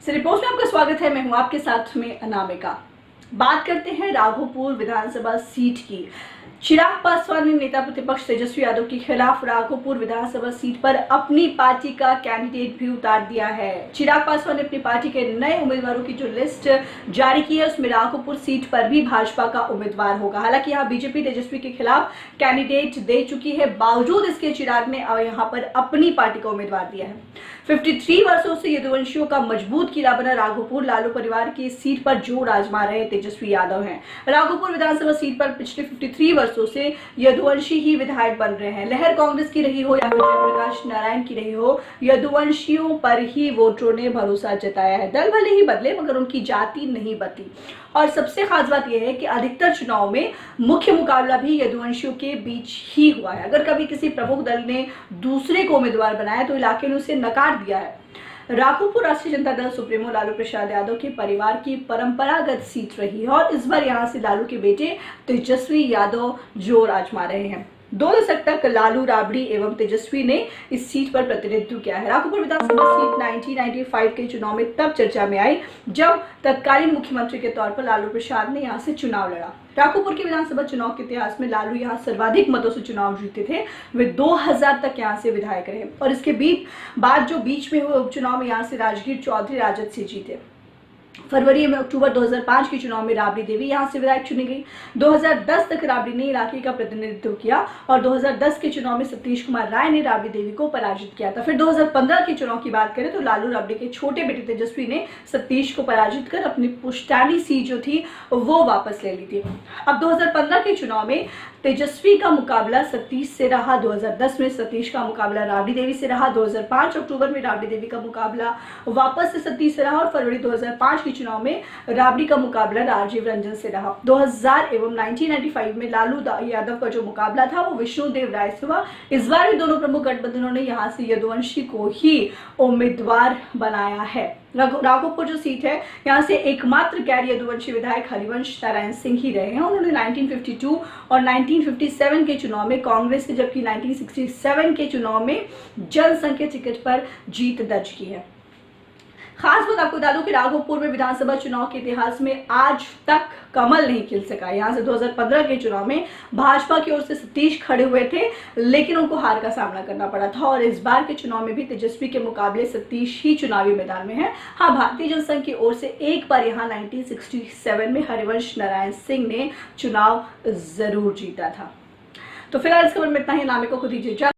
Report में आपका स्वागत है। मैं हूं आपके साथ में अनामिका। बात करते हैं राघोपुर विधानसभा सीट की। चिराग पासवान ने नेता प्रतिपक्ष तेजस्वी यादव के खिलाफ राघोपुर विधानसभा सीट पर अपनी पार्टी का कैंडिडेट भी उतार दिया है। चिराग पासवान ने अपनी पार्टी के नए उम्मीदवारों की जो लिस्ट जारी की है उसमें राघोपुर सीट पर भी भाजपा का उम्मीदवार होगा। हालांकि यहाँ बीजेपी तेजस्वी के खिलाफ कैंडिडेट दे चुकी है, बावजूद इसके चिराग ने यहाँ पर अपनी पार्टी का उम्मीदवार दिया है। 53 वर्षों से यदुवंशियों का मजबूत किला बना राघोपुर लालू परिवार की सीट पर जोर आजमा रहे तेजस्वी यादव हैं। राघोपुर विधानसभा सीट पर पिछले 53 वर्षों से यदुवंशी ही विधायक बन रहे हैं। लहर कांग्रेस की रही हो या फिर जयप्रकाश नारायण की रही हो, यदुवंशियों पर ही वोटरों ने भरोसा जताया है। दल भले ही बदले मगर उनकी जाति नहीं बदली। और सबसे खास बात यह है कि अधिकतर चुनाव में मुख्य मुकाबला भी यदुवंशियों के बीच ही हुआ है। अगर कभी किसी प्रमुख दल ने दूसरे को उम्मीदवार बनाया तो इलाके ने उसे नकार दिया है। राघोपुर राष्ट्रीय जनता दल सुप्रीमो लालू प्रसाद यादव के परिवार की परंपरागत सीट रही है और इस बार यहां से लालू के बेटे तेजस्वी यादव जोर आजमा रहे हैं। 2 दशक तक लालू, राबड़ी एवं तेजस्वी ने इस सीट पर प्रतिनिधित्व किया है। राघोपुर विधानसभा सीट 1995 के चुनाव में तब चर्चा में आई जब तत्कालीन मुख्यमंत्री के तौर पर लालू प्रसाद ने यहां से चुनाव लड़ा। राघोपुर के विधानसभा चुनाव के इतिहास में लालू यहां सर्वाधिक मतों से चुनाव जीते थे। वे 2000 तक यहां से विधायक रहे और इसके बीच में हुए उपचुनाव में यहां से राजगीर चौधरी राजद से जीते। फरवरी में अक्टूबर 2005 के चुनाव में राबड़ी देवी यहां से विधायक चुनी गई। 2010 तक राबड़ी ने इलाके का प्रतिनिधित्व किया और 2010 के चुनाव में सतीश कुमार राय ने राबड़ी देवी को पराजित किया था। फिर 2015 के चुनाव की बात करें तो लालू राबड़ी के छोटे बेटे तेजस्वी ने सतीश को पराजित कर अपनी पुश्तैनी सीट जो थी वो वापस ले ली थी। अब 2015 के चुनाव में तेजस्वी का मुकाबला सतीश से रहा। 2010 में सतीश का मुकाबला राबड़ी देवी से रहा। 2005 अक्टूबर में राबड़ी देवी का मुकाबला वापस से सतीश से रहा और फरवरी 2005 के चुनाव में राबड़ी का मुकाबला राजीव रंजन से रहा। 2000 एवं 1995 में लालू यादव का जो मुकाबला था वो विष्णुदेव राय से हुआ। इस बार भी दोनों प्रमुख गठबंधनों ने यहाँ से यदुवंशी को ही उम्मीदवार बनाया है। राघोपुर जो सीट है यहाँ से एकमात्र गैर यदुवंशी विधायक हरिवंश नारायण सिंह ही रहे हैं। उन्होंने 1952 और 1957 के चुनाव में कांग्रेस से, जबकि 1967 के चुनाव में जनसंघ के टिकट पर जीत दर्ज की है। खास बात आपको बता दूं कि राघोपुर में विधानसभा चुनाव के इतिहास में आज तक कमल नहीं खिल सका। यहां से 2015 के चुनाव में भाजपा की ओर से सतीश खड़े हुए थे लेकिन उनको हार का सामना करना पड़ा था और इस बार के चुनाव में भी तेजस्वी के मुकाबले सतीश ही चुनावी मैदान में है। हाँ, भारतीय जनसंघ की ओर से एक बार यहाँ 1967 में हरिवंश नारायण सिंह ने चुनाव जरूर जीता था। तो फिलहाल इस खबर में इतना ही। नामिका को दीजिए।